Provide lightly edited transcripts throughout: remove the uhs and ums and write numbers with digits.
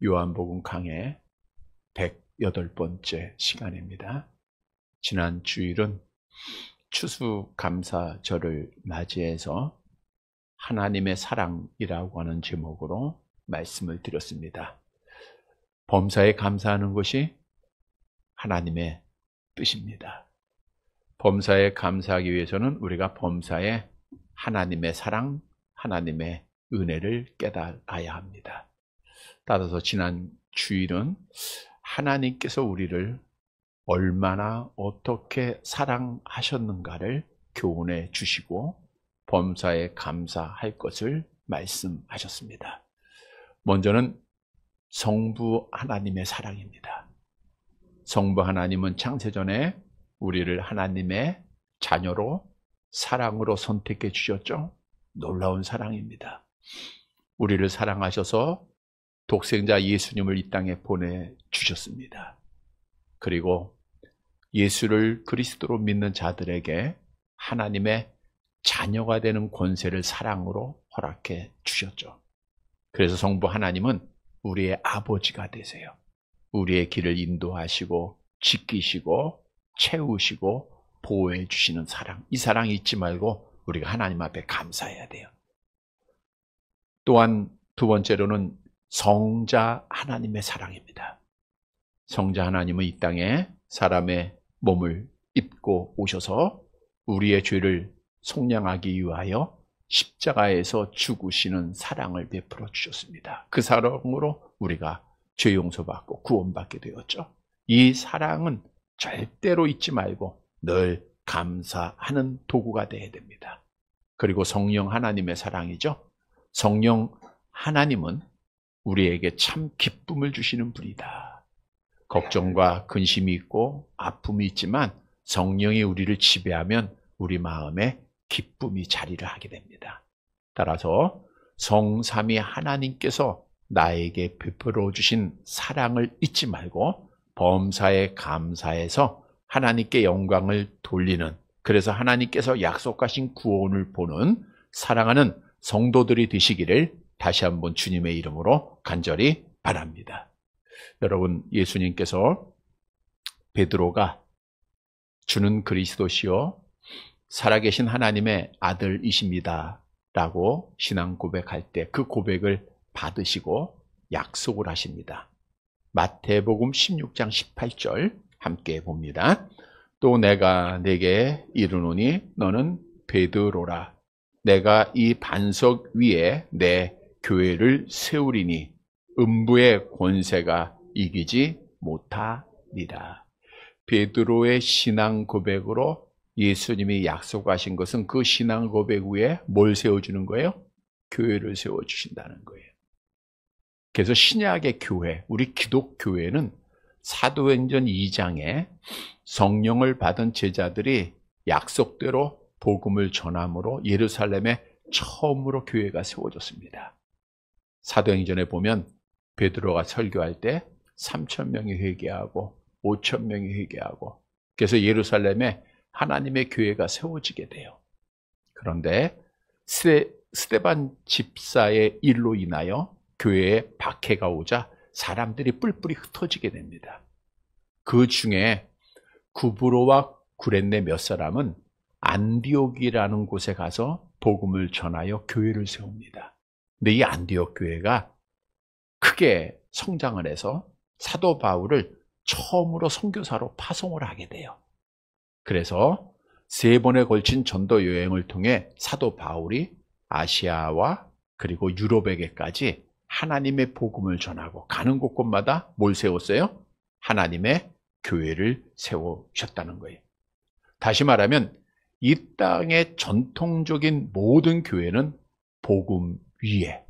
요한복음 강해 108번째 시간입니다. 지난 주일은 추수감사절을 맞이해서 하나님의 사랑이라고 하는 제목으로 말씀을 드렸습니다. 범사에 감사하는 것이 하나님의 뜻입니다. 범사에 감사하기 위해서는 우리가 범사에 하나님의 사랑, 하나님의 은혜를 깨달아야 합니다. 따라서 지난 주일은 하나님께서 우리를 얼마나 어떻게 사랑하셨는가를 교훈해 주시고 범사에 감사할 것을 말씀하셨습니다. 먼저는 성부 하나님의 사랑입니다. 성부 하나님은 창세전에 우리를 하나님의 자녀로 사랑으로 선택해 주셨죠. 놀라운 사랑입니다. 우리를 사랑하셔서 독생자 예수님을 이 땅에 보내주셨습니다. 그리고 예수를 그리스도로 믿는 자들에게 하나님의 자녀가 되는 권세를 사랑으로 허락해 주셨죠. 그래서 성부 하나님은 우리의 아버지가 되세요. 우리의 길을 인도하시고 지키시고 채우시고 보호해 주시는 사랑, 이 사랑 잊지 말고 우리가 하나님 앞에 감사해야 돼요. 또한 두 번째로는 성자 하나님의 사랑입니다. 성자 하나님은 이 땅에 사람의 몸을 입고 오셔서 우리의 죄를 속량하기 위하여 십자가에서 죽으시는 사랑을 베풀어 주셨습니다. 그 사랑으로 우리가 죄 용서받고 구원받게 되었죠. 이 사랑은 절대로 잊지 말고 늘 감사하는 도구가 되어야 됩니다. 그리고 성령 하나님의 사랑이죠. 성령 하나님은 우리에게 참 기쁨을 주시는 분이다. 걱정과 근심이 있고 아픔이 있지만 성령이 우리를 지배하면 우리 마음에 기쁨이 자리를 하게 됩니다. 따라서 성삼위 하나님께서 나에게 베풀어 주신 사랑을 잊지 말고 범사에 감사해서 하나님께 영광을 돌리는, 그래서 하나님께서 약속하신 구원을 보는 사랑하는 성도들이 되시기를 다시 한번 주님의 이름으로 간절히 바랍니다. 여러분, 예수님께서 베드로가 주는 그리스도시요 살아계신 하나님의 아들이십니다 라고 신앙 고백할 때 그 고백을 받으시고 약속을 하십니다. 마태복음 16장 18절 함께 봅니다. 또 내가 네게 이르노니 너는 베드로라. 내가 이 반석 위에 내 교회를 세우리니 음부의 권세가 이기지 못하리라. 베드로의 신앙 고백으로 예수님이 약속하신 것은 그 신앙 고백 위에 뭘 세워주는 거예요? 교회를 세워주신다는 거예요. 그래서 신약의 교회, 우리 기독교회는 사도행전 2장에 성령을 받은 제자들이 약속대로 복음을 전함으로 예루살렘에 처음으로 교회가 세워졌습니다. 사도행전에 보면 베드로가 설교할 때 3,000명이 회개하고 5,000명이 회개하고, 그래서 예루살렘에 하나님의 교회가 세워지게 돼요. 그런데 스데반 집사의 일로 인하여 교회에 박해가 오자 사람들이 뿔뿔이 흩어지게 됩니다. 그 중에 구브로와 구렛네 몇 사람은 안디옥이라는 곳에 가서 복음을 전하여 교회를 세웁니다. 근데 이 안디옥 교회가 크게 성장을 해서 사도 바울을 처음으로 선교사로 파송을 하게 돼요. 그래서 3번에 걸친 전도 여행을 통해 사도 바울이 아시아와 그리고 유럽에게까지 하나님의 복음을 전하고 가는 곳곳마다 뭘 세웠어요? 하나님의 교회를 세우셨다는 거예요. 다시 말하면 이 땅의 전통적인 모든 교회는 복음 위에,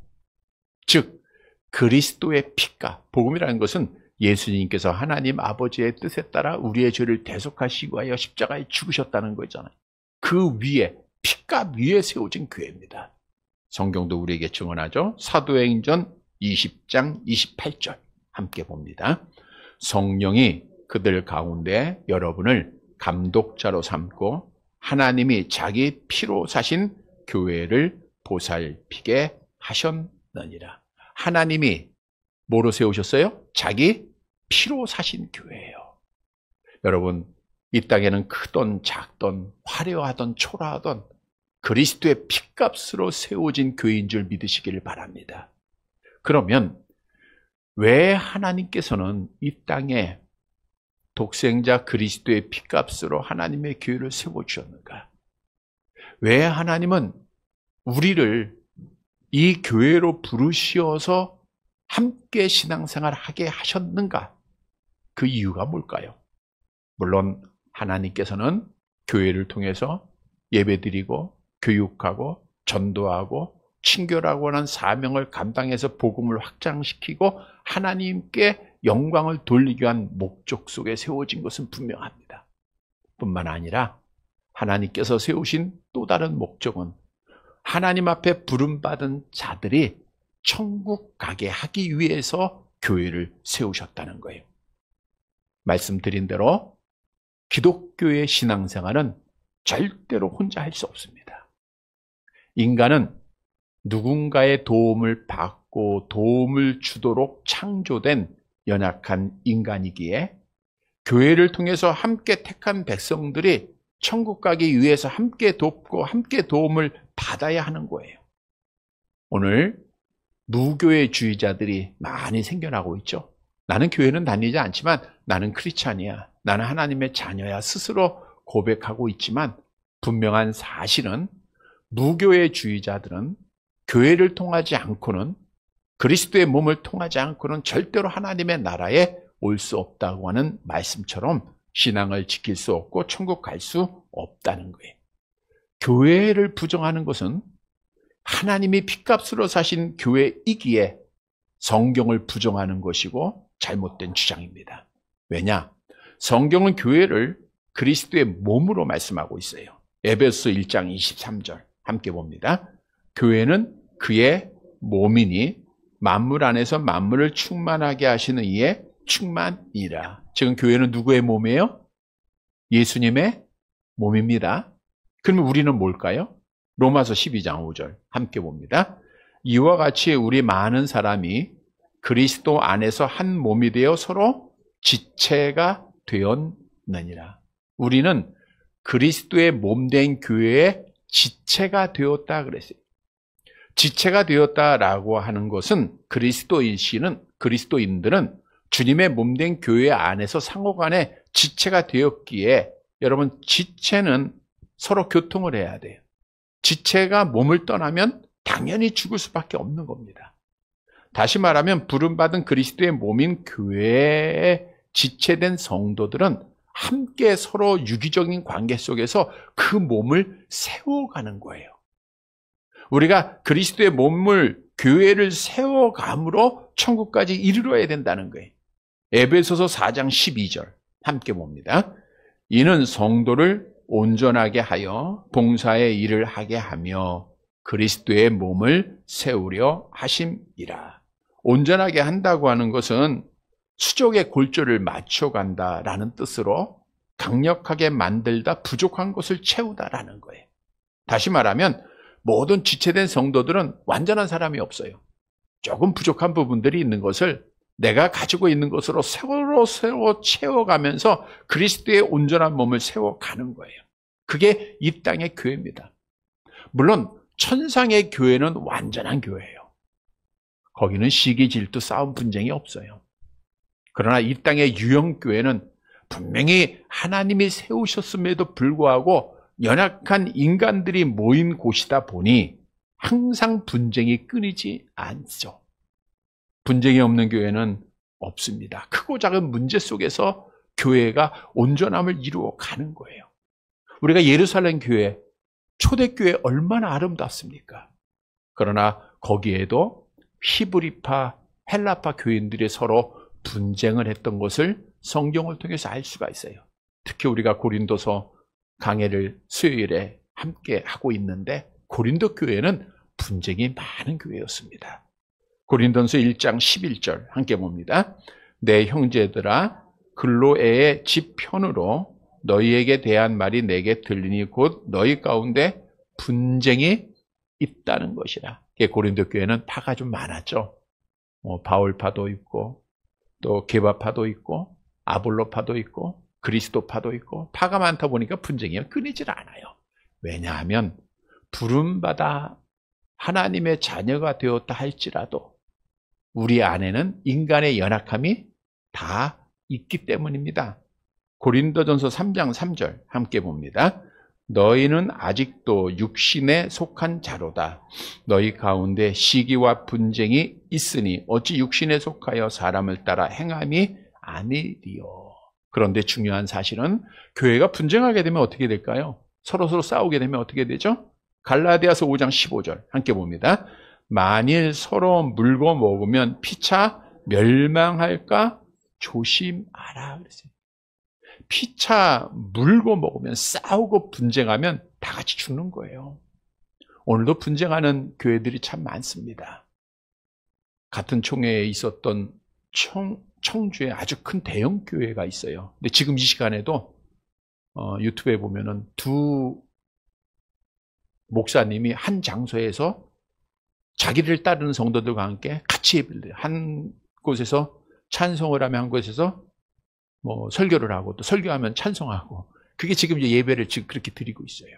즉 그리스도의 피가, 복음이라는 것은 예수님께서 하나님 아버지의 뜻에 따라 우리의 죄를 대속하시기 위하여 십자가에 죽으셨다는 거잖아요. 그 위에, 피값 위에 세워진 교회입니다. 성경도 우리에게 증언하죠. 사도행전 20장 28절 함께 봅니다. 성령이 그들 가운데 여러분을 감독자로 삼고 하나님이 자기 피로 사신 교회를 보살피게 하셨느니라. 하나님이 뭐로 세우셨어요? 자기 피로 사신 교회예요. 여러분, 이 땅에는 크던 작던 화려하던 초라하던 그리스도의 피값으로 세워진 교회인 줄 믿으시기를 바랍니다. 그러면 왜 하나님께서는 이 땅에 독생자 그리스도의 피값으로 하나님의 교회를 세워주셨는가? 왜 하나님은 우리를 이 교회로 부르시어서 함께 신앙생활을 하게 하셨는가? 그 이유가 뭘까요? 물론 하나님께서는 교회를 통해서 예배드리고 교육하고 전도하고 친교라고 하는 사명을 감당해서 복음을 확장시키고 하나님께 영광을 돌리기 위한 목적 속에 세워진 것은 분명합니다. 뿐만 아니라 하나님께서 세우신 또 다른 목적은 하나님 앞에 부름받은 자들이 천국 가게 하기 위해서 교회를 세우셨다는 거예요. 말씀드린 대로 기독교의 신앙생활은 절대로 혼자 할 수 없습니다. 인간은 누군가의 도움을 받고 도움을 주도록 창조된 연약한 인간이기에 교회를 통해서 함께 택한 백성들이 천국 가기 위해서 함께 돕고 함께 도움을 받아야 하는 거예요. 오늘 무교회주의자들이 많이 생겨나고 있죠. 나는 교회는 다니지 않지만 나는 크리스찬이야. 나는 하나님의 자녀야. 스스로 고백하고 있지만 분명한 사실은 무교회주의자들은 교회를 통하지 않고는 그리스도의 몸을 통하지 않고는 절대로 하나님의 나라에 올 수 없다고 하는 말씀처럼 신앙을 지킬 수 없고 천국 갈 수 없다는 거예요. 교회를 부정하는 것은 하나님이 핏값으로 사신 교회이기에 성경을 부정하는 것이고 잘못된 주장입니다. 왜냐? 성경은 교회를 그리스도의 몸으로 말씀하고 있어요. 에베소 1장 23절 함께 봅니다. 교회는 그의 몸이니 만물 안에서 만물을 충만하게 하시는 이의 충만이라. 지금 교회는 누구의 몸이에요? 예수님의 몸입니다. 그러면 우리는 뭘까요? 로마서 12장 5절 함께 봅니다. 이와 같이 우리 많은 사람이 그리스도 안에서 한 몸이 되어 서로 지체가 되었느니라. 우리는 그리스도의 몸된 교회의 지체가 되었다 그랬어요. 지체가 되었다라고 하는 것은 그리스도인들은 주님의 몸된 교회 안에서 상호간에 지체가 되었기에 여러분 지체는 서로 교통을 해야 돼요. 지체가 몸을 떠나면 당연히 죽을 수밖에 없는 겁니다. 다시 말하면 부름받은 그리스도의 몸인 교회에 지체된 성도들은 함께 서로 유기적인 관계 속에서 그 몸을 세워가는 거예요. 우리가 그리스도의 몸을 교회를 세워감으로 천국까지 이르러야 된다는 거예요. 에베소서 4장 12절 함께 봅니다. 이는 성도를 온전하게 하여 봉사의 일을 하게 하며 그리스도의 몸을 세우려 하심이라. 온전하게 한다고 하는 것은 수족의 골조를 맞춰간다라는 뜻으로 강력하게 만들다 부족한 것을 채우다라는 거예요. 다시 말하면 모든 지체된 성도들은 완전한 사람이 없어요. 조금 부족한 부분들이 있는 것을 내가 가지고 있는 것으로 새로 채워가면서 그리스도의 온전한 몸을 세워가는 거예요. 그게 이 땅의 교회입니다. 물론 천상의 교회는 완전한 교회예요. 거기는 시기, 질투, 싸움, 분쟁이 없어요. 그러나 이 땅의 유형교회는 분명히 하나님이 세우셨음에도 불구하고 연약한 인간들이 모인 곳이다 보니 항상 분쟁이 끊이지 않죠. 분쟁이 없는 교회는 없습니다. 크고 작은 문제 속에서 교회가 온전함을 이루어 가는 거예요. 우리가 예루살렘 교회, 초대교회 얼마나 아름답습니까? 그러나 거기에도 히브리파, 헬라파 교인들이 서로 분쟁을 했던 것을 성경을 통해서 알 수가 있어요. 특히 우리가 고린도서 강해를 수요일에 함께 하고 있는데 고린도 교회는 분쟁이 많은 교회였습니다. 고린도서 1장 11절 함께 봅니다. 내 형제들아 글로에의 집 편으로 너희에게 대한 말이 내게 들리니 곧 너희 가운데 분쟁이 있다는 것이라. 고린도 교회는 파가 좀 많았죠. 바울파도 있고 또 게바파도 있고 아볼로파도 있고 그리스도파도 있고 파가 많다 보니까 분쟁이 끊이질 않아요. 왜냐하면 부름받아 하나님의 자녀가 되었다 할지라도 우리 안에는 인간의 연약함이 다 있기 때문입니다. 고린도전서 3장 3절 함께 봅니다. 너희는 아직도 육신에 속한 자로다. 너희 가운데 시기와 분쟁이 있으니 어찌 육신에 속하여 사람을 따라 행함이 아니리요. 그런데 중요한 사실은 교회가 분쟁하게 되면 어떻게 될까요? 서로 싸우게 되면 어떻게 되죠? 갈라디아서 5장 15절 함께 봅니다. 만일 서로 물고 먹으면 피차 멸망할까 조심하라 그랬어요. 피차 물고 먹으면 싸우고 분쟁하면 다 같이 죽는 거예요. 오늘도 분쟁하는 교회들이 참 많습니다. 같은 총회에 있었던 청주에 아주 큰 대형 교회가 있어요. 근데 지금 이 시간에도 유튜브에 보면은 두 목사님이 한 장소에서 자기를 따르는 성도들과 함께 같이 한 곳에서 찬송을 하며 한 곳에서 설교를 하고 또 설교하면 찬송하고 그게 지금 예배를 지금 그렇게 드리고 있어요.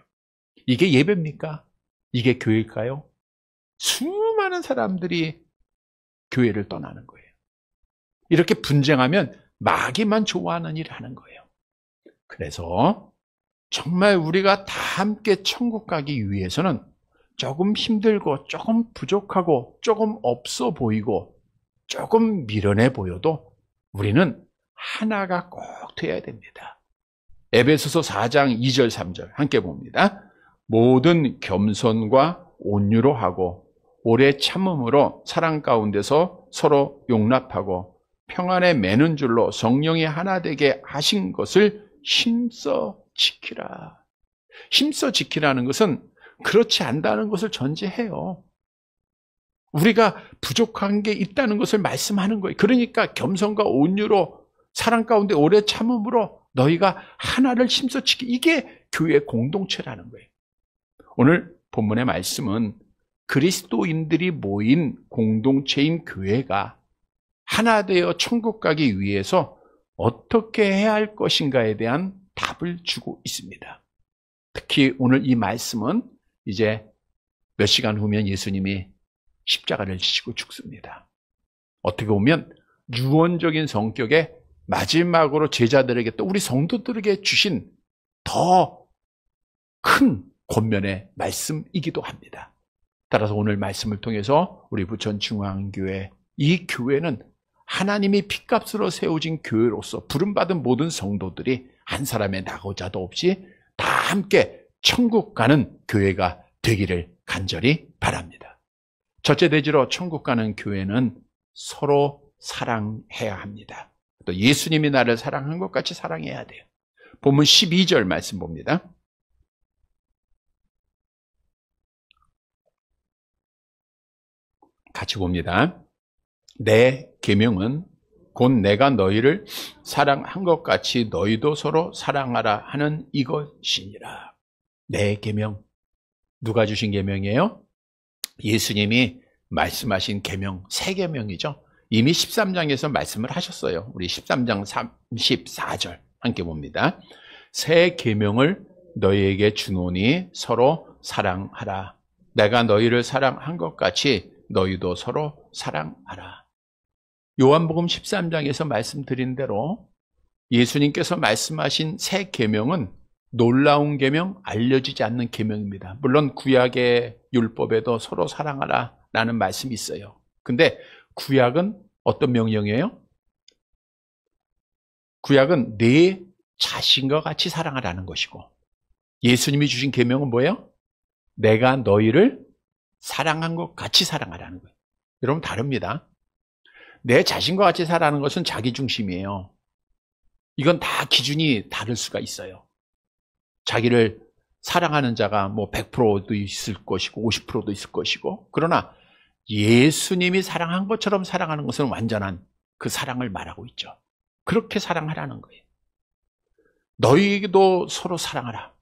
이게 예배입니까? 이게 교회일까요? 수많은 사람들이 교회를 떠나는 거예요. 이렇게 분쟁하면 마귀만 좋아하는 일을 하는 거예요. 그래서 정말 우리가 다 함께 천국 가기 위해서는 조금 힘들고 조금 부족하고 조금 없어 보이고 조금 미련해 보여도 우리는 하나가 꼭 돼야 됩니다. 에베소서 4장 2절 3절 함께 봅니다. 모든 겸손과 온유로 하고 오래 참음으로 사랑 가운데서 서로 용납하고 평안에 매는 줄로 성령이 하나 되게 하신 것을 힘써 지키라. 힘써 지키라는 것은 그렇지 않다는 것을 전제해요. 우리가 부족한 게 있다는 것을 말씀하는 거예요. 그러니까 겸손과 온유로 사랑 가운데 오래 참음으로 너희가 하나를 힘써 지키. 이게 교회 공동체라는 거예요. 오늘 본문의 말씀은 그리스도인들이 모인 공동체인 교회가 하나 되어 천국 가기 위해서 어떻게 해야 할 것인가에 대한 답을 주고 있습니다. 특히 오늘 이 말씀은 이제 몇 시간 후면 예수님이 십자가를 지시고 죽습니다. 어떻게 보면 유언적인 성격의 마지막으로 제자들에게 또 우리 성도들에게 주신 더 큰 권면의 말씀이기도 합니다. 따라서 오늘 말씀을 통해서 우리 부천 중앙교회 이 교회는 하나님이 핏값으로 세워진 교회로서 부름받은 모든 성도들이 한 사람의 낙오자도 없이 다 함께 천국 가는 교회가 되기를 간절히 바랍니다. 첫째 대지로 천국 가는 교회는 서로 사랑해야 합니다. 또 예수님이 나를 사랑한 것 같이 사랑해야 돼요. 본문 12절 말씀 봅니다. 같이 봅니다. 내 계명은 곧 내가 너희를 사랑한 것 같이 너희도 서로 사랑하라 하는 이것이니라. 내 계명. 누가 주신 계명이에요? 예수님이 말씀하신 계명, 세 계명이죠. 이미 13장에서 말씀을 하셨어요. 우리 13장 34절 함께 봅니다. 새 계명을 너희에게 주노니 서로 사랑하라. 내가 너희를 사랑한 것 같이 너희도 서로 사랑하라. 요한복음 13장에서 말씀드린 대로 예수님께서 말씀하신 새 계명은 놀라운 계명, 알려지지 않는 계명입니다. 물론 구약의 율법에도 서로 사랑하라 라는 말씀이 있어요. 근데 구약은 어떤 명령이에요? 구약은 내 자신과 같이 사랑하라는 것이고 예수님이 주신 계명은 뭐예요? 내가 너희를 사랑한 것 같이 사랑하라는 거예요. 여러분 다릅니다. 내 자신과 같이 사랑하는 것은 자기중심이에요. 이건 다 기준이 다를 수가 있어요. 자기를 사랑하는 자가 100%도 있을 것이고 50%도 있을 것이고 그러나 예수님이 사랑한 것처럼 사랑하는 것은 완전한 그 사랑을 말하고 있죠. 그렇게 사랑하라는 거예요. 너희도 서로 사랑하라.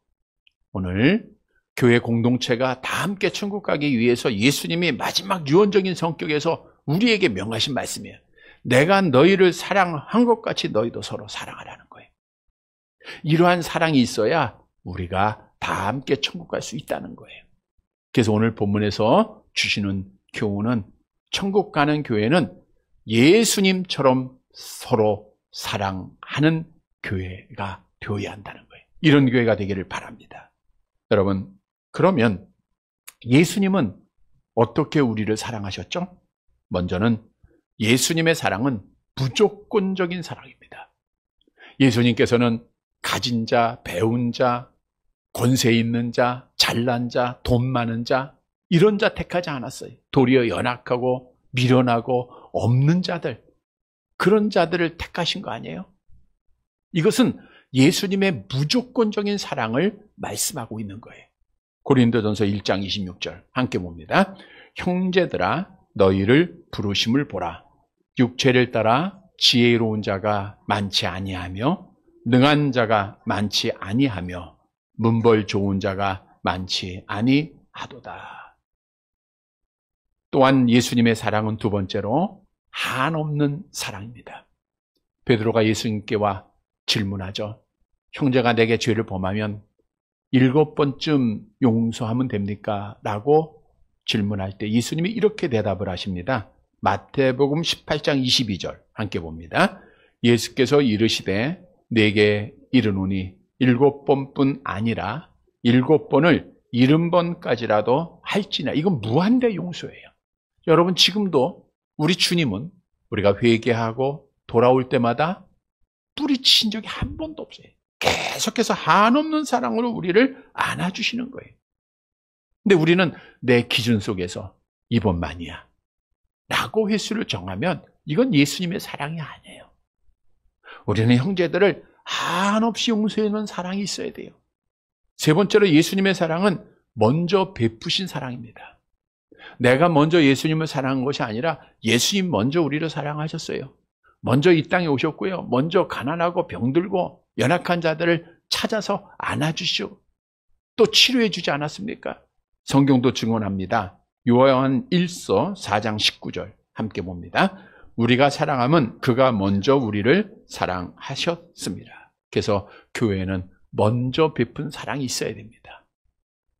오늘 교회 공동체가 다 함께 천국 가기 위해서 예수님이 마지막 유언적인 성격에서 우리에게 명하신 말씀이에요. 내가 너희를 사랑한 것 같이 너희도 서로 사랑하라는 거예요. 이러한 사랑이 있어야 우리가 다 함께 천국 갈 수 있다는 거예요. 그래서 오늘 본문에서 주시는 교훈은 천국 가는 교회는 예수님처럼 서로 사랑하는 교회가 되어야 한다는 거예요. 이런 교회가 되기를 바랍니다. 여러분, 그러면 예수님은 어떻게 우리를 사랑하셨죠? 먼저는 예수님의 사랑은 무조건적인 사랑입니다. 예수님께서는 가진 자, 배운 자, 권세 있는 자, 잘난 자, 돈 많은 자, 이런 자 택하지 않았어요. 도리어 연약하고 미련하고 없는 자들, 그런 자들을 택하신 거 아니에요? 이것은 예수님의 무조건적인 사랑을 말씀하고 있는 거예요. 고린도전서 1장 26절 함께 봅니다. 형제들아 너희를 부르심을 보라. 육체를 따라 지혜로운 자가 많지 아니하며 능한 자가 많지 아니하며 문벌 좋은 자가 많지 아니하도다. 또한 예수님의 사랑은 두 번째로 한없는 사랑입니다. 베드로가 예수님께와 질문하죠. 형제가 내게 죄를 범하면 7번쯤 용서하면 됩니까? 라고 질문할 때 예수님이 이렇게 대답을 하십니다. 마태복음 18장 22절 함께 봅니다. 예수께서 이르시되 내게 이르노니 7번뿐 아니라 7번을 70번까지라도 할지나. 이건 무한대 용서예요. 여러분, 지금도 우리 주님은 우리가 회개하고 돌아올 때마다 뿌리친 적이 한 번도 없어요. 계속해서 한없는 사랑으로 우리를 안아주시는 거예요. 근데 우리는 내 기준 속에서 이번만이야 라고 횟수를 정하면 이건 예수님의 사랑이 아니에요. 우리는 형제들을 한없이 용서해주는 사랑이 있어야 돼요. 세 번째로 예수님의 사랑은 먼저 베푸신 사랑입니다. 내가 먼저 예수님을 사랑한 것이 아니라 예수님 먼저 우리를 사랑하셨어요. 먼저 이 땅에 오셨고요. 먼저 가난하고 병들고 연약한 자들을 찾아서 안아주시고 또 치료해 주지 않았습니까? 성경도 증언합니다. 요한 1서 4장 19절 함께 봅니다. 우리가 사랑하면 그가 먼저 우리를 사랑하셨습니다. 그래서 교회는 먼저 베푼 사랑이 있어야 됩니다.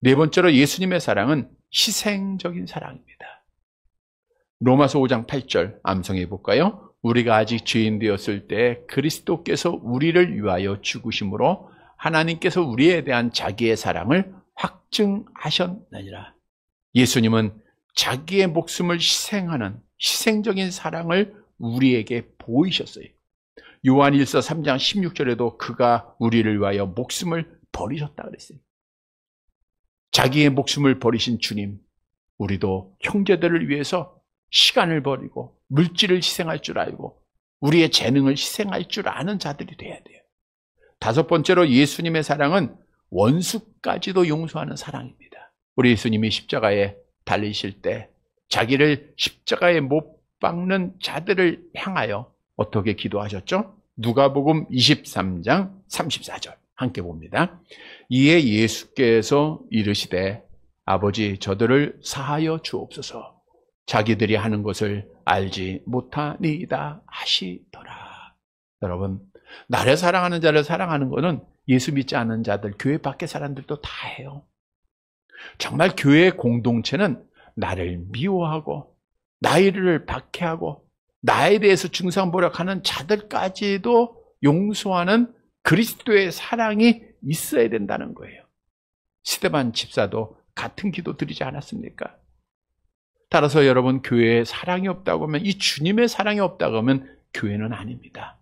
네 번째로 예수님의 사랑은 희생적인 사랑입니다. 로마서 5장 8절 암송해 볼까요? 우리가 아직 죄인 되었을 때 그리스도께서 우리를 위하여 죽으심으로 하나님께서 우리에 대한 자기의 사랑을 확증하셨느니라. 예수님은 자기의 목숨을 희생하는 희생적인 사랑을 우리에게 보이셨어요. 요한 1서 3장 16절에도 그가 우리를 위하여 목숨을 버리셨다 그랬어요. 자기의 목숨을 버리신 주님, 우리도 형제들을 위해서 시간을 버리고 물질을 희생할 줄 알고 우리의 재능을 희생할 줄 아는 자들이 돼야 돼요. 다섯 번째로 예수님의 사랑은 원수까지도 용서하는 사랑입니다. 우리 예수님이 십자가에 달리실 때 자기를 십자가에 못 박는 자들을 향하여 어떻게 기도하셨죠? 누가복음 23장 34절 함께 봅니다. 이에 예수께서 이르시되 아버지 저들을 사하여 주옵소서. 자기들이 하는 것을 알지 못하니이다 하시더라. 여러분, 나를 사랑하는 자를 사랑하는 것은 예수 믿지 않는 자들, 교회 밖의 사람들도 다 해요. 정말 교회 공동체는 나를 미워하고 나를 박해하고 나에 대해서 중상모략하는 자들까지도 용서하는 그리스도의 사랑이 있어야 된다는 거예요. 스데반 집사도 같은 기도 드리지 않았습니까? 따라서 여러분, 교회에 사랑이 없다고 하면, 이 주님의 사랑이 없다고 하면 교회는 아닙니다.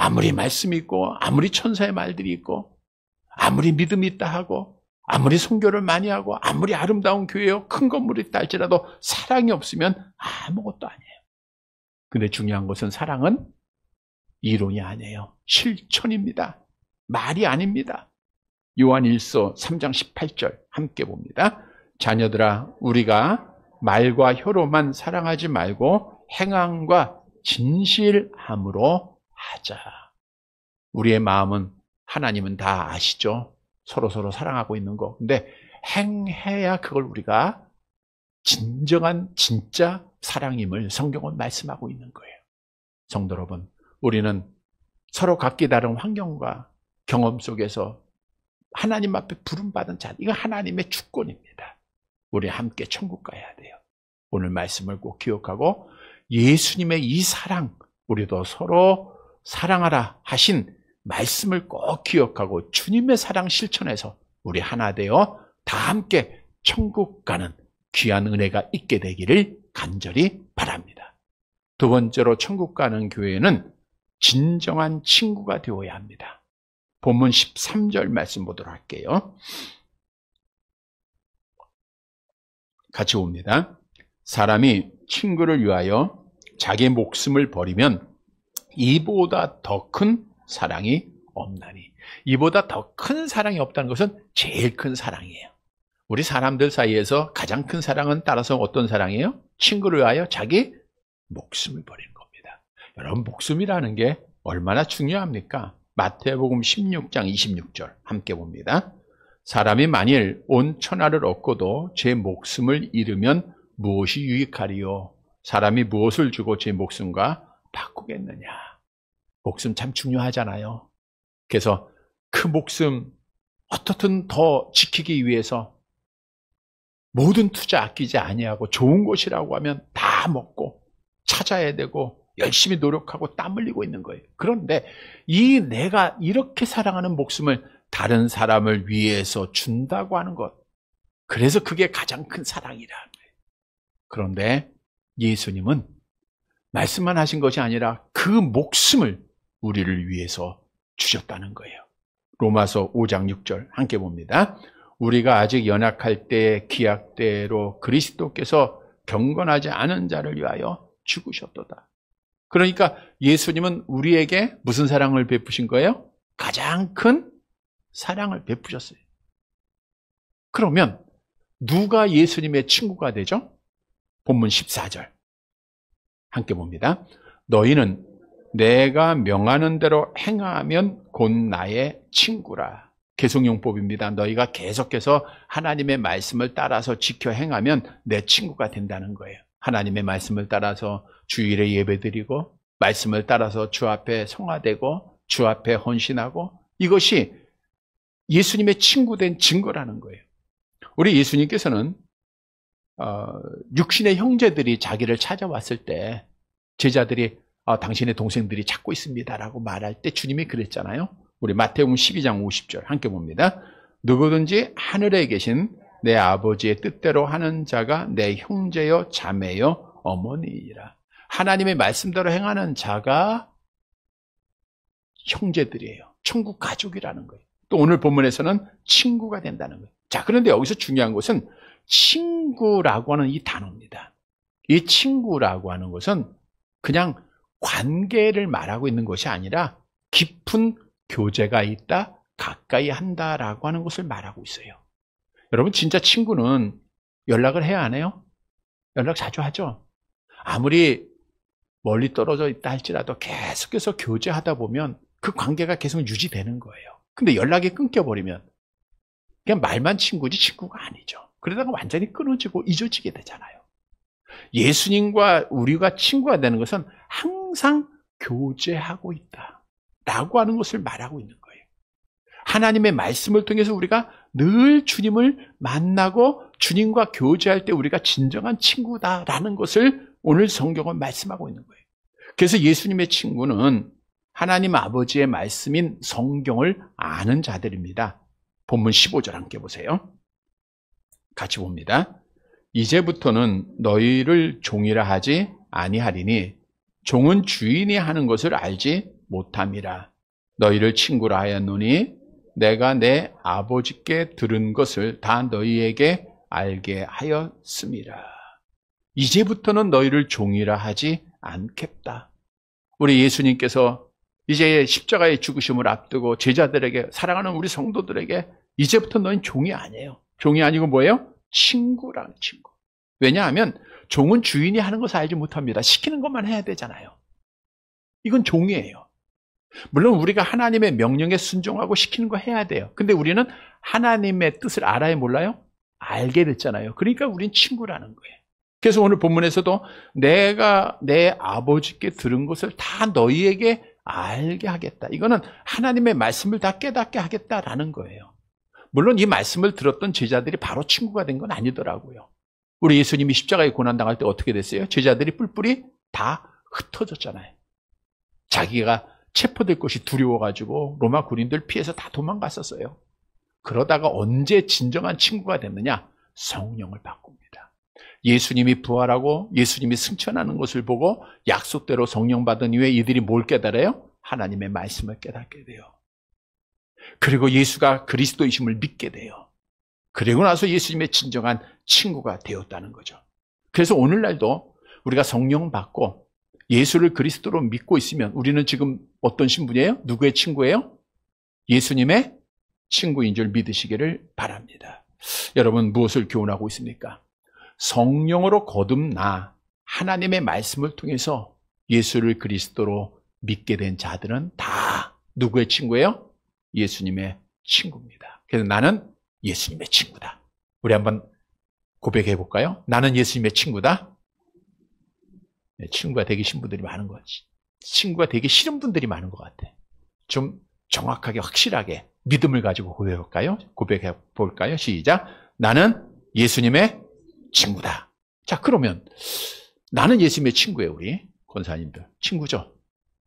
아무리 말씀이 있고 아무리 천사의 말들이 있고 아무리 믿음이 있다 하고 아무리 선교를 많이 하고 아무리 아름다운 교회요 큰 건물이 있다 할지라도 사랑이 없으면 아무것도 아니에요. 근데 중요한 것은 사랑은 이론이 아니에요. 실천입니다. 말이 아닙니다. 요한 1서 3장 18절 함께 봅니다. 자녀들아, 우리가 말과 혀로만 사랑하지 말고 행함과 진실함으로 하자. 우리의 마음은 하나님은 다 아시죠? 서로 사랑하고 있는 거. 근데 행해야 그걸 우리가 진정한 진짜 사랑임을 성경은 말씀하고 있는 거예요. 성도 여러분, 우리는 서로 각기 다른 환경과 경험 속에서 하나님 앞에 부름받은 자, 이거 하나님의 주권입니다. 우리 함께 천국 가야 돼요. 오늘 말씀을 꼭 기억하고 예수님의 이 사랑, 우리도 서로 사랑하라 하신 말씀을 꼭 기억하고 주님의 사랑 실천해서 우리 하나 되어 다 함께 천국 가는 귀한 은혜가 있게 되기를 간절히 바랍니다. 두 번째로 천국 가는 교회는 진정한 친구가 되어야 합니다. 본문 13절 말씀 보도록 할게요. 같이 봅니다. 사람이 친구를 위하여 자기 목숨을 버리면 이보다 더 큰 사랑이 없나니. 이보다 더 큰 사랑이 없다는 것은 제일 큰 사랑이에요. 우리 사람들 사이에서 가장 큰 사랑은 따라서 어떤 사랑이에요? 친구를 위하여 자기 목숨을 버리는 겁니다. 여러분, 목숨이라는 게 얼마나 중요합니까? 마태복음 16장 26절 함께 봅니다. 사람이 만일 온 천하를 얻고도 제 목숨을 잃으면 무엇이 유익하리요? 사람이 무엇을 주고 제 목숨과 바꾸겠느냐? 목숨 참 중요하잖아요. 그래서 그 목숨 어떻든 더 지키기 위해서 모든 투자 아끼지 아니하고 좋은 곳이라고 하면 다 먹고 찾아야 되고 열심히 노력하고 땀 흘리고 있는 거예요. 그런데 이 내가 이렇게 사랑하는 목숨을 다른 사람을 위해서 준다고 하는 것, 그래서 그게 가장 큰 사랑이라는 거예요. 그런데 예수님은 말씀만 하신 것이 아니라 그 목숨을 우리를 위해서 주셨다는 거예요. 로마서 5장 6절 함께 봅니다. 우리가 아직 연약할 때의 기약대로 그리스도께서 경건하지 않은 자를 위하여 죽으셨도다. 그러니까 예수님은 우리에게 무슨 사랑을 베푸신 거예요? 가장 큰 사랑을 베푸셨어요. 그러면 누가 예수님의 친구가 되죠? 본문 14절 함께 봅니다. 너희는 내가 명하는 대로 행하면 곧 나의 친구라. 계속용법입니다. 너희가 계속해서 하나님의 말씀을 따라서 지켜 행하면 내 친구가 된다는 거예요. 하나님의 말씀을 따라서 주일에 예배드리고 말씀을 따라서 주 앞에 성화되고 주 앞에 헌신하고, 이것이 예수님의 친구된 증거라는 거예요. 우리 예수님께서는 육신의 형제들이 자기를 찾아왔을 때 제자들이 당신의 동생들이 찾고 있습니다라고 말할 때 주님이 그랬잖아요. 우리 마태복음 12장 50절 함께 봅니다. 누구든지 하늘에 계신 내 아버지의 뜻대로 하는 자가 내 형제여 자매여 어머니이라. 하나님의 말씀대로 행하는 자가 형제들이에요. 천국 가족이라는 거예요. 또 오늘 본문에서는 친구가 된다는 거예요. 자, 그런데 여기서 중요한 것은 친구라고 하는 이 단어입니다. 이 친구라고 하는 것은 그냥 관계를 말하고 있는 것이 아니라 깊은 교제가 있다, 가까이 한다라고 하는 것을 말하고 있어요. 여러분, 진짜 친구는 연락을 해야 안 해요? 연락 자주 하죠? 아무리 멀리 떨어져 있다 할지라도 계속해서 교제하다 보면 그 관계가 계속 유지되는 거예요. 근데 연락이 끊겨버리면 그냥 말만 친구지 친구가 아니죠. 그러다가 완전히 끊어지고 잊어지게 되잖아요. 예수님과 우리가 친구가 되는 것은 항상 교제하고 있다라고 하는 것을 말하고 있는 거예요. 하나님의 말씀을 통해서 우리가 늘 주님을 만나고 주님과 교제할 때 우리가 진정한 친구다라는 것을 오늘 성경은 말씀하고 있는 거예요. 그래서 예수님의 친구는 하나님 아버지의 말씀인 성경을 아는 자들입니다. 본문 15절 함께 보세요. 같이 봅니다. 이제부터는 너희를 종이라 하지 아니하리니 종은 주인이 하는 것을 알지 못함이라. 너희를 친구라 하였노니 내가 내 아버지께 들은 것을 다 너희에게 알게 하였음이라. 이제부터는 너희를 종이라 하지 않겠다. 우리 예수님께서 이제 십자가의 죽으심을 앞두고 제자들에게, 사랑하는 우리 성도들에게 이제부터 너희는 종이 아니에요. 종이 아니고 뭐예요? 친구라는 친구. 왜냐하면 종은 주인이 하는 것을 알지 못합니다. 시키는 것만 해야 되잖아요. 이건 종이에요. 물론 우리가 하나님의 명령에 순종하고 시키는 거 해야 돼요. 근데 우리는 하나님의 뜻을 알아야 몰라요? 알게 됐잖아요. 그러니까 우린 친구라는 거예요. 그래서 오늘 본문에서도 내가 내 아버지께 들은 것을 다 너희에게 알게 하겠다. 이거는 하나님의 말씀을 다 깨닫게 하겠다라는 거예요. 물론 이 말씀을 들었던 제자들이 바로 친구가 된 건 아니더라고요. 우리 예수님이 십자가에 고난당할 때 어떻게 됐어요? 제자들이 뿔뿔이 다 흩어졌잖아요. 자기가 체포될 것이 두려워가지고 로마 군인들 피해서 다 도망갔었어요. 그러다가 언제 진정한 친구가 됐느냐? 성령을 바꿉니다. 예수님이 부활하고 예수님이 승천하는 것을 보고 약속대로 성령 받은 이후에 이들이 뭘 깨달아요? 하나님의 말씀을 깨닫게 돼요. 그리고 예수가 그리스도이심을 믿게 돼요. 그리고 나서 예수님의 진정한 친구가 되었다는 거죠. 그래서 오늘날도 우리가 성령 받고 예수를 그리스도로 믿고 있으면 우리는 지금 어떤 신분이에요? 누구의 친구예요? 예수님의 친구인 줄 믿으시기를 바랍니다. 여러분 무엇을 교훈하고 있습니까? 성령으로 거듭나 하나님의 말씀을 통해서 예수를 그리스도로 믿게 된 자들은 다 누구의 친구예요? 예수님의 친구입니다. 그래서 나는 예수님의 친구다. 우리 한번 고백해 볼까요? 나는 예수님의 친구다. 친구가 되기 싫은 분들이 많은 거지. 친구가 되기 싫은 분들이 많은 것 같아. 좀 정확하게 확실하게 믿음을 가지고 고백해 볼까요? 시작. 나는 예수님의 친구다. 자, 그러면 나는 예수님의 친구예요. 우리 권사님들 친구죠.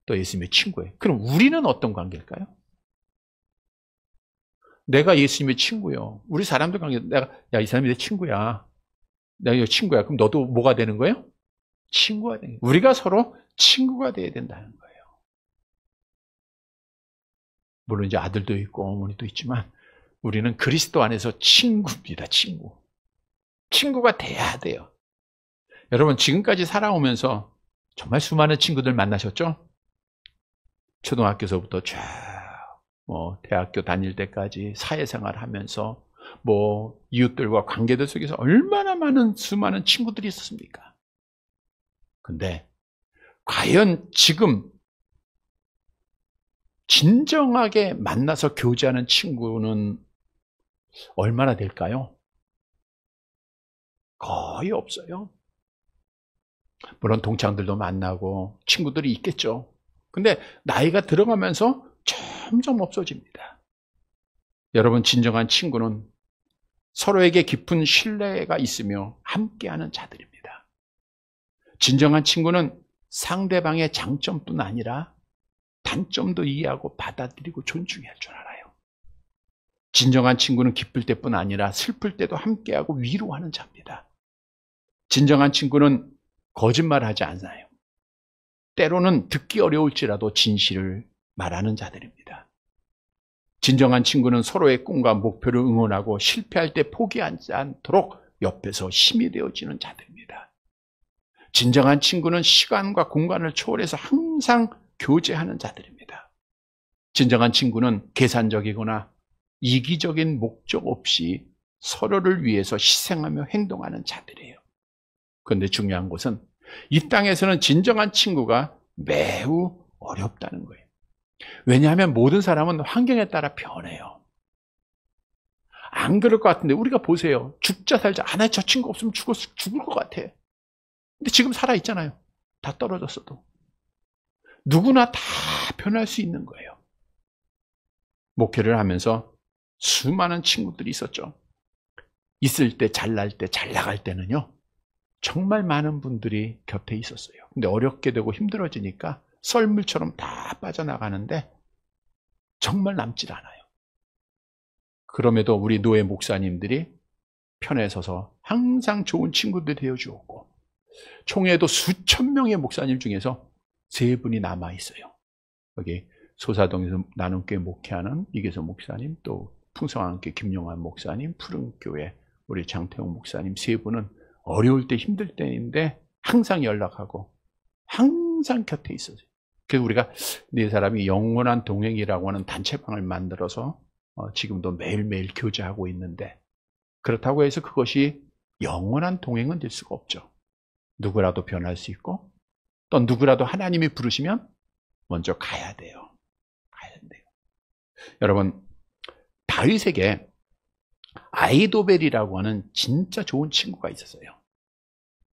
또 예수님의 친구예요. 그럼 우리는 어떤 관계일까요? 내가 예수님의 친구요. 우리 사람들 관계, 이 사람이 내 친구야. 내가 이 친구야. 그럼 너도 뭐가 되는 거예요? 친구가 되는 거예요. 우리가 서로 친구가 돼야 된다는 거예요. 물론 이제 아들도 있고 어머니도 있지만 우리는 그리스도 안에서 친구입니다. 친구가 돼야 돼요. 여러분 지금까지 살아오면서 정말 수많은 친구들 만나셨죠? 초등학교서부터 쭉 대학교 다닐 때까지 사회생활 하면서 이웃들과 관계들 속에서 얼마나 많은 수많은 친구들이 있었습니까? 근데 과연 지금 진정하게 만나서 교제하는 친구는 얼마나 될까요? 거의 없어요. 물론 동창들도 만나고 친구들이 있겠죠. 근데 나이가 들어가면서 점점 없어집니다. 여러분 진정한 친구는 서로에게 깊은 신뢰가 있으며 함께하는 자들입니다. 진정한 친구는 상대방의 장점뿐 아니라 단점도 이해하고 받아들이고 존중할 줄 알아요. 진정한 친구는 기쁠 때뿐 아니라 슬플 때도 함께하고 위로하는 자입니다. 진정한 친구는 거짓말하지 않아요. 때로는 듣기 어려울지라도 진실을 말하는 자들입니다. 진정한 친구는 서로의 꿈과 목표를 응원하고 실패할 때 포기하지 않도록 옆에서 힘이 되어지는 자들입니다. 진정한 친구는 시간과 공간을 초월해서 항상 교제하는 자들입니다. 진정한 친구는 계산적이거나 이기적인 목적 없이 서로를 위해서 희생하며 행동하는 자들이에요. 그런데 중요한 것은 이 땅에서는 진정한 친구가 매우 어렵다는 거예요. 왜냐하면 모든 사람은 환경에 따라 변해요. 안 그럴 것 같은데 우리가 보세요. 죽자 살자. 나 저 친구 없으면 죽을 것 같아. 근데 지금 살아있잖아요. 다 떨어졌어도. 누구나 다 변할 수 있는 거예요. 목회를 하면서 수많은 친구들이 있었죠. 있을 때, 잘날 때, 잘 나갈 때는요. 정말 많은 분들이 곁에 있었어요. 근데 어렵게 되고 힘들어지니까 썰물처럼 다 빠져나가는데 정말 남질 않아요. 그럼에도 우리 노예 목사님들이 편에 서서 항상 좋은 친구들이 되어주었고 총회도 수천 명의 목사님 중에서 3분이 남아있어요. 여기 소사동에서 나눔교회 목회하는 이계서 목사님, 또 풍성한교회 김용환 목사님, 푸른교회 우리 장태웅 목사님 3분은 어려울 때 힘들 때인데 항상 연락하고 항상 곁에 있어요. 그래서 우리가 4사람이 영원한 동행이라고 하는 단체방을 만들어서 지금도 매일매일 교제하고 있는데 그렇다고 해서 그것이 영원한 동행은 될 수가 없죠. 누구라도 변할 수 있고 또 누구라도 하나님이 부르시면 먼저 가야 돼요. 여러분 다윗에게 아이도벨이라고 하는 진짜 좋은 친구가 있었어요.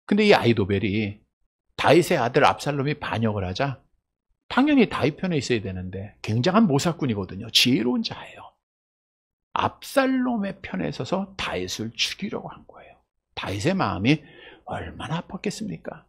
근데 이 아히도벨이 다윗의 아들 압살롬이 반역을 하자 당연히 다윗 편에 있어야 되는데 굉장한 모사꾼이거든요. 지혜로운 자예요. 압살롬의 편에 서서 다윗을 죽이려고 한 거예요. 다윗의 마음이 얼마나 아팠겠습니까?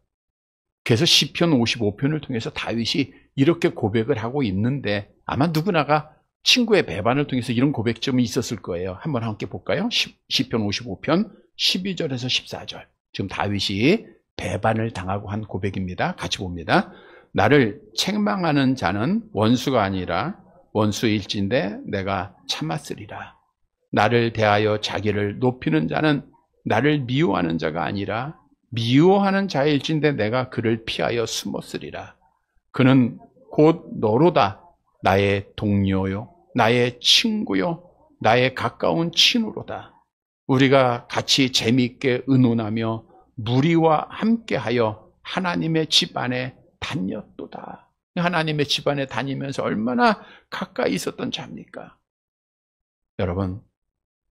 그래서 시편 55편을 통해서 다윗이 이렇게 고백을 하고 있는데 아마 누구나가 친구의 배반을 통해서 이런 고백점이 있었을 거예요. 한번 함께 볼까요? 시편 55편 12절에서 14절. 지금 다윗이 배반을 당하고 한 고백입니다. 같이 봅니다. 나를 책망하는 자는 원수가 아니라 원수일진데 내가 참았으리라. 나를 대하여 자기를 높이는 자는 나를 미워하는 자가 아니라 미워하는 자일진데 내가 그를 피하여 숨었으리라. 그는 곧 너로다. 나의 동료요, 나의 친구요, 나의 가까운 친구로다. 우리가 같이 재미있게 의논하며 무리와 함께하여 하나님의 집 안에 다녔도다. 하나님의 집 안에 다니면서 얼마나 가까이 있었던 자입니까? 여러분,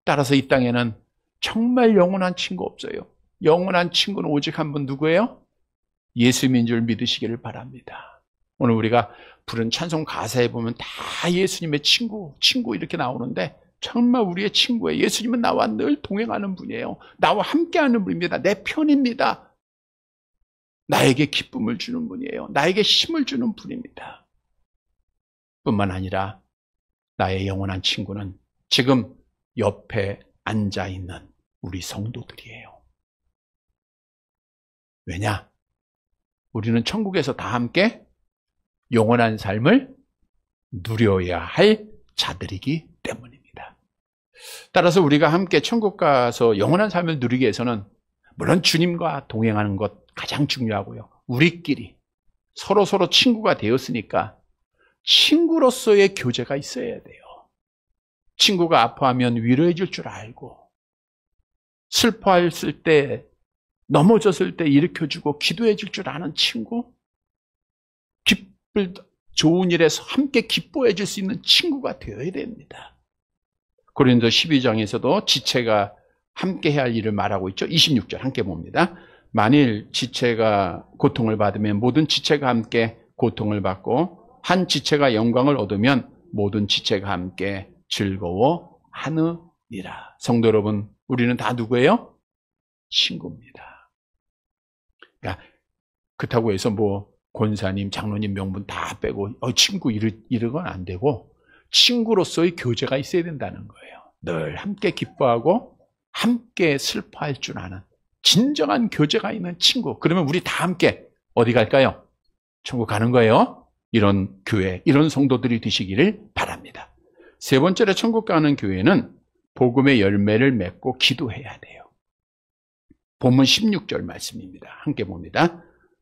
따라서 이 땅에는 정말 영원한 친구 없어요. 영원한 친구는 오직 한 분 누구예요? 예수님인 줄 믿으시기를 바랍니다. 오늘 우리가 부른 찬송 가사에 보면 다 예수님의 친구 이렇게 나오는데 정말 우리의 친구예요. 예수님은 나와 늘 동행하는 분이에요. 나와 함께하는 분입니다. 내 편입니다. 나에게 기쁨을 주는 분이에요. 나에게 힘을 주는 분입니다. 뿐만 아니라 나의 영원한 친구는 지금 옆에 앉아있는 우리 성도들이에요. 왜냐? 우리는 천국에서 다 함께 영원한 삶을 누려야 할 자들이기 때문입니다. 따라서 우리가 함께 천국 가서 영원한 삶을 누리기 위해서는 물론 주님과 동행하는 것 가장 중요하고요. 우리끼리 서로 친구가 되었으니까 친구로서의 교제가 있어야 돼요. 친구가 아파하면 위로해 줄 줄 알고 슬퍼했을 때 넘어졌을 때 일으켜주고 기도해 줄 줄 아는 친구, 좋은 일에서 함께 기뻐해 줄 수 있는 친구가 되어야 됩니다. 고린도 12장에서도 지체가 함께 해야 할 일을 말하고 있죠. 26절 함께 봅니다. 만일 지체가 고통을 받으면 모든 지체가 함께 고통을 받고 한 지체가 영광을 얻으면 모든 지체가 함께 즐거워하느니라. 성도 여러분, 우리는 다 누구예요? 친구입니다. 그러니까 그렇다고 해서 권사님, 장로님 명분 다 빼고 친구 이러건 안 되고 친구로서의 교제가 있어야 된다는 거예요. 늘 함께 기뻐하고 함께 슬퍼할 줄 아는 진정한 교제가 있는 친구. 그러면 우리 다 함께 어디 갈까요? 천국 가는 거예요. 이런 교회, 이런 성도들이 되시기를 바랍니다. 세 번째로 천국 가는 교회는 복음의 열매를 맺고 기도해야 돼요. 본문 16절 말씀입니다. 함께 봅니다.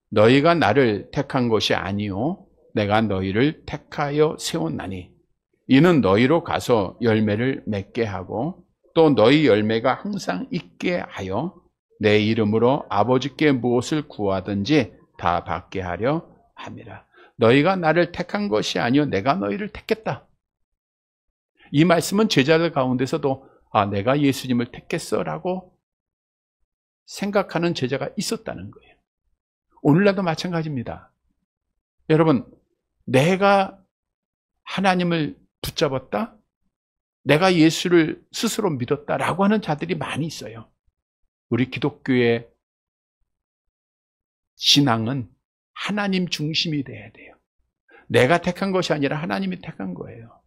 너희가 나를 택한 것이 아니요 내가 너희를 택하여 세웠나니 이는 너희로 가서 열매를 맺게 하고 또 너희 열매가 항상 있게 하여 내 이름으로 아버지께 무엇을 구하든지 다 받게 하려 함이라. 너희가 나를 택한 것이 아니요 내가 너희를 택했다. 이 말씀은 제자들 가운데서도 내가 예수님을 택했어라고 생각하는 제자가 있었다는 거예요. 오늘날도 마찬가지입니다. 여러분, 내가 하나님을 붙잡았다? 내가 예수를 스스로 믿었다라고 하는 자들이 많이 있어요. 우리 기독교의 신앙은 하나님 중심이 돼야 돼요. 내가 택한 것이 아니라 하나님이 택한 거예요.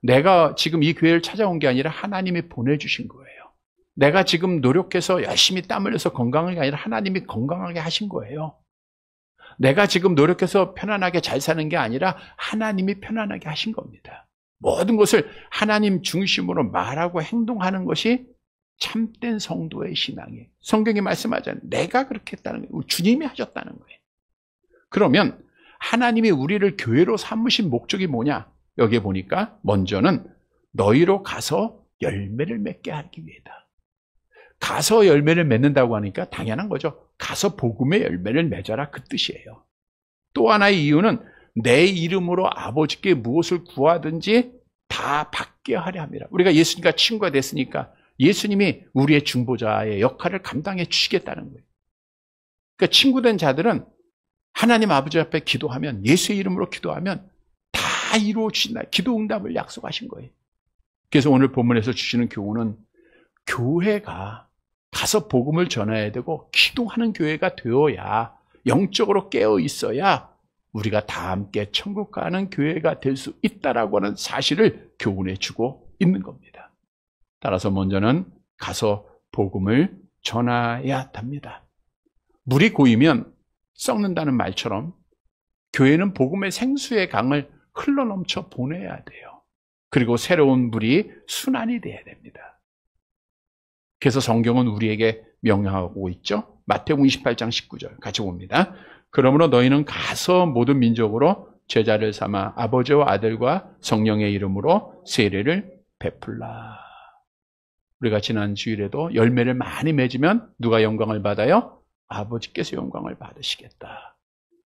내가 지금 이 교회를 찾아온 게 아니라 하나님이 보내주신 거예요. 내가 지금 노력해서 열심히 땀 흘려서 건강한 게 아니라 하나님이 건강하게 하신 거예요. 내가 지금 노력해서 편안하게 잘 사는 게 아니라 하나님이 편안하게 하신 겁니다. 모든 것을 하나님 중심으로 말하고 행동하는 것이 참된 성도의 신앙이에요. 성경이 말씀하잖아요. 내가 그렇게 했다는 거예요. 주님이 하셨다는 거예요. 그러면 하나님이 우리를 교회로 삼으신 목적이 뭐냐? 여기에 보니까 먼저는 너희로 가서 열매를 맺게 하기 위해다. 가서 열매를 맺는다고 하니까 당연한 거죠. 가서 복음의 열매를 맺어라, 그 뜻이에요. 또 하나의 이유는 내 이름으로 아버지께 무엇을 구하든지 다 받게 하려 함이라. 우리가 예수님과 친구가 됐으니까 예수님이 우리의 중보자의 역할을 감당해 주시겠다는 거예요. 그러니까 친구된 자들은 하나님 아버지 앞에 기도하면, 예수의 이름으로 기도하면 다 이루어지신다. 기도 응답을 약속하신 거예요. 그래서 오늘 본문에서 주시는 교훈은 교회가 가서 복음을 전해야 되고 기도하는 교회가 되어야, 영적으로 깨어 있어야 우리가 다 함께 천국 가는 교회가 될 수 있다라고 하는 사실을 교훈해 주고 있는 겁니다. 따라서 먼저는 가서 복음을 전해야 합니다. 물이 고이면 썩는다는 말처럼 교회는 복음의 생수의 강을 흘러넘쳐 보내야 돼요. 그리고 새로운 물이 순환이 돼야 됩니다. 그래서 성경은 우리에게 명령하고 있죠. 마태복음 28장 19절 같이 봅니다. 그러므로 너희는 가서 모든 민족으로 제자를 삼아 아버지와 아들과 성령의 이름으로 세례를 베풀라. 우리가 지난 주일에도 열매를 많이 맺으면 누가 영광을 받아요? 아버지께서 영광을 받으시겠다.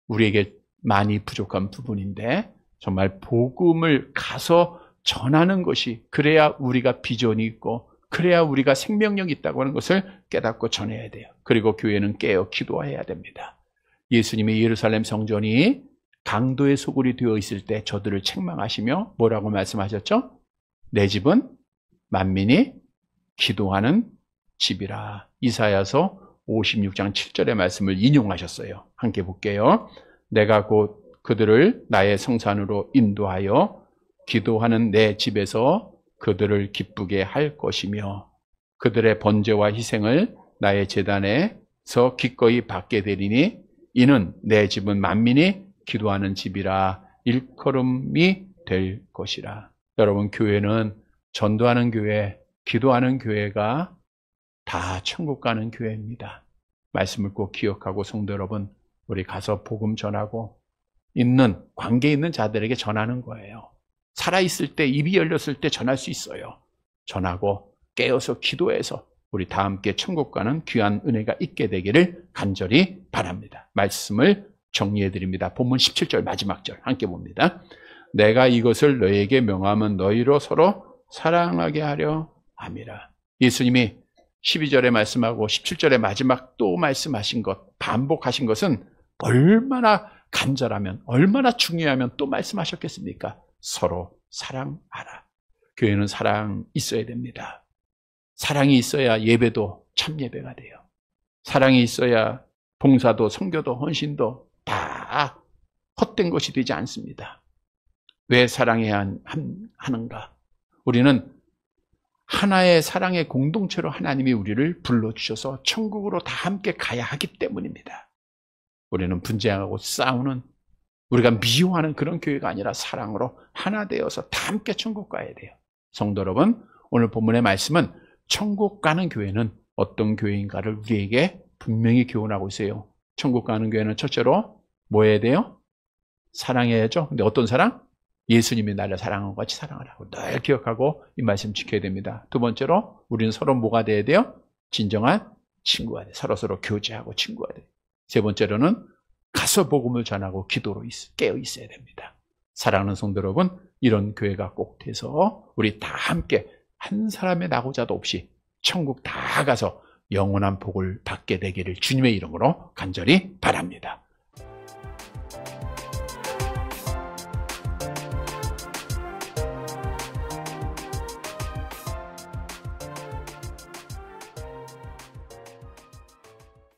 우리에게 많이 부족한 부분인데 정말 복음을 가서 전하는 것이, 그래야 우리가 비전이 있고 그래야 우리가 생명력이 있다고 하는 것을 깨닫고 전해야 돼요. 그리고 교회는 깨어 기도해야 됩니다. 예수님이 예루살렘 성전이 강도의 소굴이 되어 있을 때 저들을 책망하시며 뭐라고 말씀하셨죠? 내 집은 만민이 기도하는 집이라. 이사야서 56장 7절의 말씀을 인용하셨어요. 함께 볼게요. 내가 곧 그들을 나의 성산으로 인도하여 기도하는 내 집에서 그들을 기쁘게 할 것이며 그들의 번제와 희생을 나의 제단에서 기꺼이 받게 되리니 이는 내 집은 만민이 기도하는 집이라 일컬음이 될 것이라. 여러분, 교회는 전도하는 교회, 기도하는 교회가 다 천국 가는 교회입니다. 말씀을 꼭 기억하고 성도 여러분, 우리 가서 복음 전하고 있는, 관계 있는 자들에게 전하는 거예요. 살아있을 때, 입이 열렸을 때 전할 수 있어요. 전하고 깨어서 기도해서 우리 다 함께 천국 가는 귀한 은혜가 있게 되기를 간절히 바랍니다. 말씀을 정리해 드립니다. 본문 17절 마지막 절 함께 봅니다. 내가 이것을 너희에게 명하면 너희로 서로 사랑하게 하려 함이라. 예수님이 12절에 말씀하고 17절에 마지막 또 말씀하신 것, 반복하신 것은 얼마나 간절하면, 얼마나 중요하면 또 말씀하셨겠습니까? 서로 사랑하라. 교회는 사랑 있어야 됩니다. 사랑이 있어야 예배도 참 예배가 돼요. 사랑이 있어야 봉사도 선교도 헌신도 다 헛된 것이 되지 않습니다. 왜 사랑해야 하는가? 우리는 하나의 사랑의 공동체로 하나님이 우리를 불러주셔서 천국으로 다 함께 가야 하기 때문입니다. 우리는 분쟁하고 싸우는, 우리가 미워하는 그런 교회가 아니라 사랑으로 하나 되어서 다 함께 천국 가야 돼요. 성도 여러분, 오늘 본문의 말씀은 천국 가는 교회는 어떤 교회인가를 우리에게 분명히 교훈하고 있어요. 천국 가는 교회는 첫째로 뭐 해야 돼요? 사랑해야죠. 근데 어떤 사랑? 예수님이 나를 사랑한 것 같이 사랑하라고 늘 기억하고 이 말씀 지켜야 됩니다. 두 번째로 우리는 서로 뭐가 돼야 돼요? 진정한 친구가 돼요. 서로서로 교제하고 친구가 돼요. 세 번째로는 가서 복음을 전하고 기도로 깨어 있어야 됩니다. 사랑하는 성도 여러분, 이런 교회가 꼭 돼서 우리 다 함께 한 사람의 낙오자도 없이 천국 다 가서 영원한 복을 받게 되기를 주님의 이름으로 간절히 바랍니다.